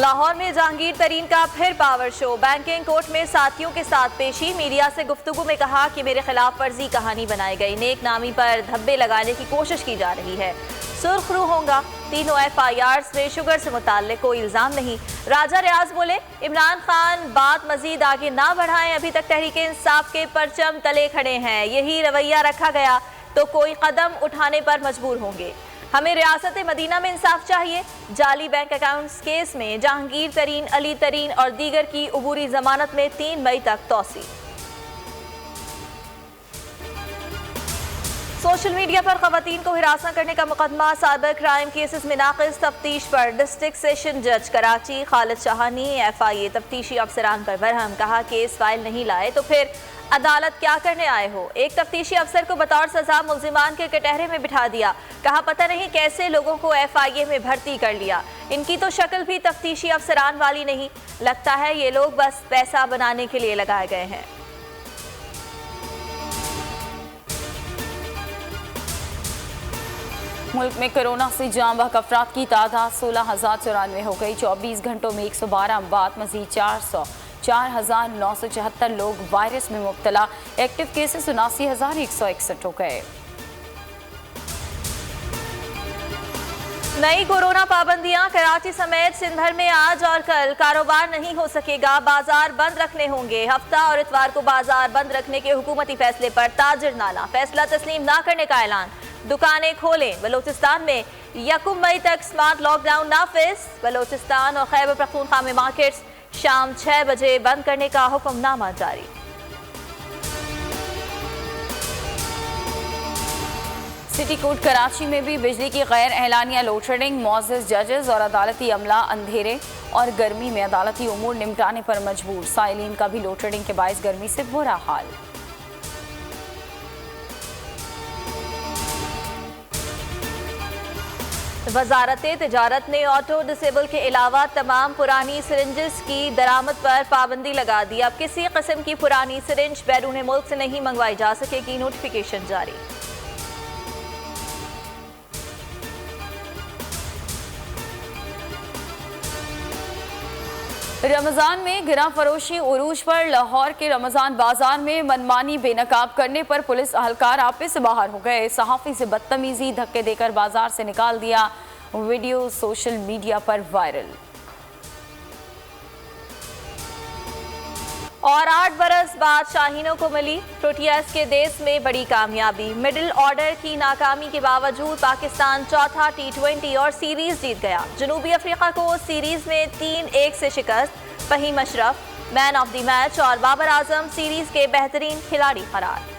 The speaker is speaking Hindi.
लाहौर में जहांगीर तरीन का फिर पावर शो। बैंकिंग कोर्ट में साथियों के साथ पेशी। मीडिया से गुफ्तगू में कहा कि मेरे खिलाफ फर्जी कहानी बनाई गई, नेक नामी पर धब्बे लगाने की कोशिश की जा रही है। सुर्खरू होगा। तीनों FIRs में शुगर से मुताल्लिक कोई इल्जाम नहीं। राजा रियाज बोले, इमरान खान बात मजीद आगे ना बढ़ाएं, अभी तक तहरीक इंसाफ के परचम तले खड़े हैं। यही रवैया रखा गया तो कोई कदम उठाने पर मजबूर होंगे। हमें रियासत मदीना में इंसाफ चाहिए। जाली बैंक अकाउंट्स केस में जहांगीर तरीन, अली तरीन और दीगर की उबूरी जमानत में 3 मई तक तौसी। सोशल मीडिया पर खवातीन को हिरासत करने का मुकदमा, साइबर क्राइम केसेस में नाक़िस तफ्तीश पर डिस्ट्रिक्ट सेशन जज कराची खालिद शाहानी FIA तफ्तीशी अफसरान पर बरहम। कहा केस फाइल नहीं लाए तो फिर अदालत क्या करने आए हो। एक तफ्तीशी अफसर को बतौर सजा मुल्जिमान के कटहरे में बिठा दिया। कहा पता नहीं कैसे लोगों को FIA में भर्ती कर लिया। इनकी तो शक्ल भी तफ्तीशी अफसरान वाली नहीं, लगता है ये लोग बस पैसा बनाने के लिए लगाए गए हैं। मुल्क में कोरोना से जाँ बहक अफराद की तादाद 16,094 हो गई। 24 घंटों में 112 अमवात, मजीद 4,974 लोग वायरस में मुब्तला। एक्टिव केसेस 79,161 हो गए। नई कोरोना पाबंदियां। कराची समेत सिंध भर में आज और कल कारोबार नहीं हो सकेगा, बाजार बंद रखने होंगे। हफ्ता और इतवार को बाजार बंद रखने के हुकूमती फैसले पर ताजिर नाला, फैसला तस्लीम ना करने का ऐलान। दुकानें खोलें। बलोचिस्तान में 1 मई तक स्मार्ट लॉकडाउन नाफिज। बलोचिस्तान और खैबर पख्तूनख्वा में मार्केट्स शाम 6 बजे बंद करने का हुक्मनामा जारी। सिटी कोर्ट कराची में भी बिजली की गैर एलानिया लोड शेडिंग। मुअज़्ज़िज़ जजेस और अदालती अमला अंधेरे और गर्मी में अदालती उमूर निपटाने पर मजबूर। साइलिन का भी लोड शेडिंग के बाइस गर्मी से बुरा हाल। वजारत तिजारत ने ऑटो डिसेबल के अलावा तमाम पुरानी सिरिंजेस की दरामद पर पाबंदी लगा दी। अब किसी किस्म की पुरानी सिरिंज बैरून मुल्क से नहीं मंगवाई जा सकेगी, नोटिफिकेशन जारी। रमज़ान में गिरा फरोशी उरूज पर लाहौर के रमज़ान बाजार में मनमानी बेनकाब करने पर पुलिस अहलकार आपे से बाहर हो गए। सहाफ़ी से बदतमीजी, धक्के देकर बाजार से निकाल दिया। वीडियो सोशल मीडिया पर वायरल। और 8 बरस बाद शाहीनों को मिली प्रोटियाज के देश में बड़ी कामयाबी। मिडिल ऑर्डर की नाकामी के बावजूद पाकिस्तान चौथा T20 और सीरीज जीत गया। जनूबी अफ्रीका को सीरीज में 3-1 से शिकस्त। Faheem Ashraf man of the match और बाबर आजम सीरीज के बेहतरीन खिलाड़ी करार।